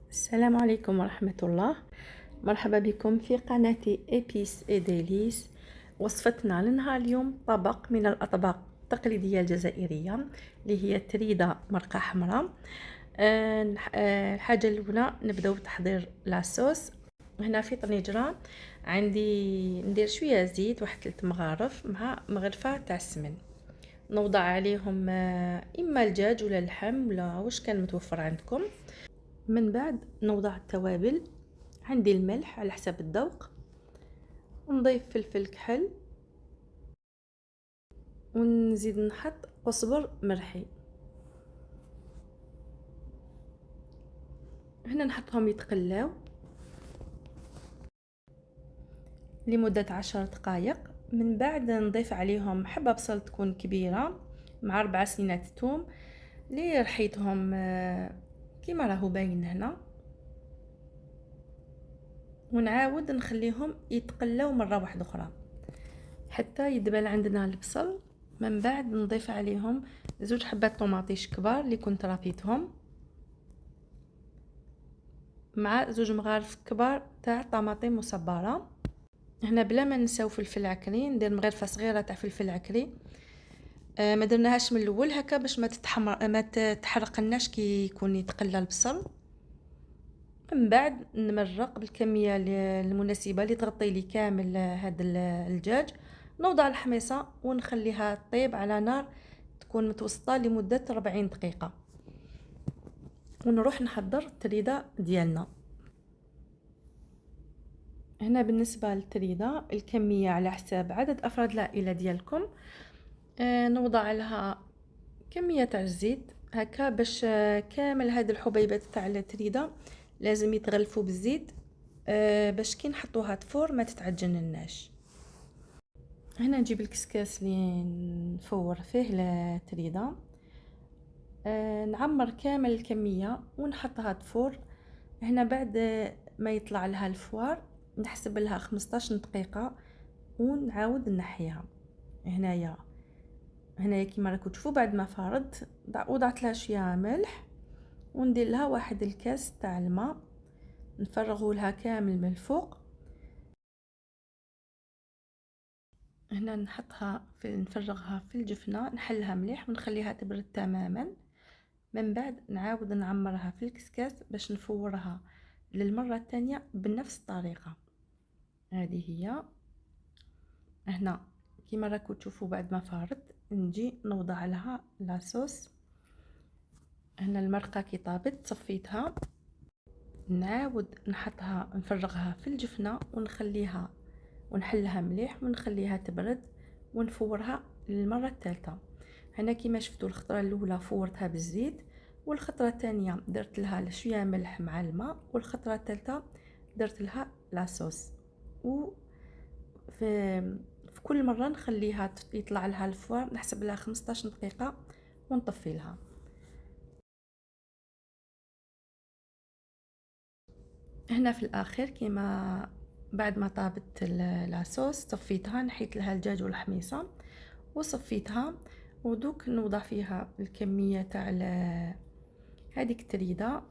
السلام عليكم ورحمة الله. مرحبا بكم في قناة إيبيس إديليس. وصفتنا لنهار اليوم طبق من الأطباق التقليدية الجزائرية اللي هي تريدة مرقة حمراء. الحاجة الأولى نبداو بتحضير لاصوص. هنا في طنجرة عندي ندير شوية زيت، واحد 3 مغارف مع مغرفة تاع السمن. نوضع عليهم إما الدجاج ولا اللحم ولا واش كان متوفر عندكم. من بعد نوضع التوابل، عندي الملح على حسب الذوق، ونضيف فلفل كحل، ونزيد نحط قزبر مرحي. هنا نحطهم يتقلاو لمدة 10 دقائق. من بعد نضيف عليهم حبة بصل تكون كبيرة مع 4 سنينات ثوم اللي رحيتهم كيما راهو باين هنا، ونعاود نخليهم يتقلاو مرة واحدة اخرى حتى يدبل عندنا البصل. من بعد نضيف عليهم 2 حبات طوماطيش كبار اللي كنت رافيتهم مع 2 مغارف كبار تاع طماطم مصبره. هنا بلا ما نساو فلفل عكري، ندير مغرفه صغيره تاع فلفل عكري. ما درناهاش من الاول هكا باش ما تتحرقناش كي يكون يتقلى البصل. من بعد نمرق بالكميه المناسبه اللي تغطي لي كامل هذا الدجاج. نوضع الحميصه ونخليها طيب على نار تكون متوسطه لمده 40 دقيقه، ونروح نحضر التريده ديالنا. هنا بالنسبه للتريده الكميه على حساب عدد افراد العائله ديالكم. نوضع لها كميه تاع الزيت هكا باش كامل هاد الحبيبات تاع التريده لازم يتغلفوا بالزيت باش كي نحطوها تفور ما تتعجنناش. هنا نجيب الكسكاس اللي نفور فيه التريده، نعمر كامل الكميه ونحطها تفور. هنا بعد ما يطلع لها الفوار نحسب لها 15 دقيقه ونعاود نحيها. هنايا كيما راكم تشوفوا بعد ما فارت وضعت لها شويه ملح، وندير لها واحد الكاس تاع الماء نفرغه لها كامل من الفوق. هنا نفرغها في الجفنه، نحلها مليح ونخليها تبرد تماما. من بعد نعاود نعمرها في الكسكاس باش نفورها للمره الثانيه بنفس الطريقه. هذه هي. هنا كيما راكم تشوفوا بعد ما فارت نجي نوضع لها لاصوص. هنا المرقه كي طابت صفيتها، نعاود نفرغها في الجفنه ونخليها ونحلها مليح ونخليها تبرد ونفورها للمره الثالثه. هنا كيما شفتوا الخطره الاولى فورتها بالزيت، والخطره الثانيه درت لها شويه ملح مع الماء، والخطره الثالثه درت لها لاصوص. و في كل مره نخليها يطلع لها الفوار، نحسب لها 15 دقيقه ونطفي لها. هنا في الاخير كيما بعد ما طابت لاصوص صفيتها، نحيت لها الدجاج والحميصه وصفيتها، ودوك نوضع فيها الكميه تاع هذيك التريده.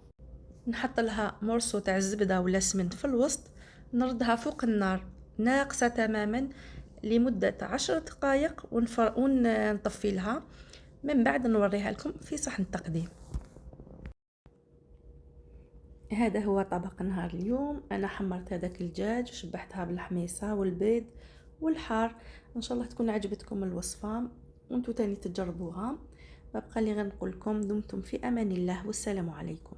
نحط لها مرصو تاع الزبده ولا سمنت في الوسط، نردها فوق النار ناقصه تماما لمده 10 دقائق ونطفي لها. من بعد نوريها لكم في صحن التقديم. هذا هو طبق نهار اليوم. انا حمرت هذاك الدجاج وشبحتها بالحميصه والبيض والحار. ان شاء الله تكون عجبتكم الوصفه وانتم تاني تجربوها. بقى لي غير نقول لكم دمتم في امان الله والسلام عليكم.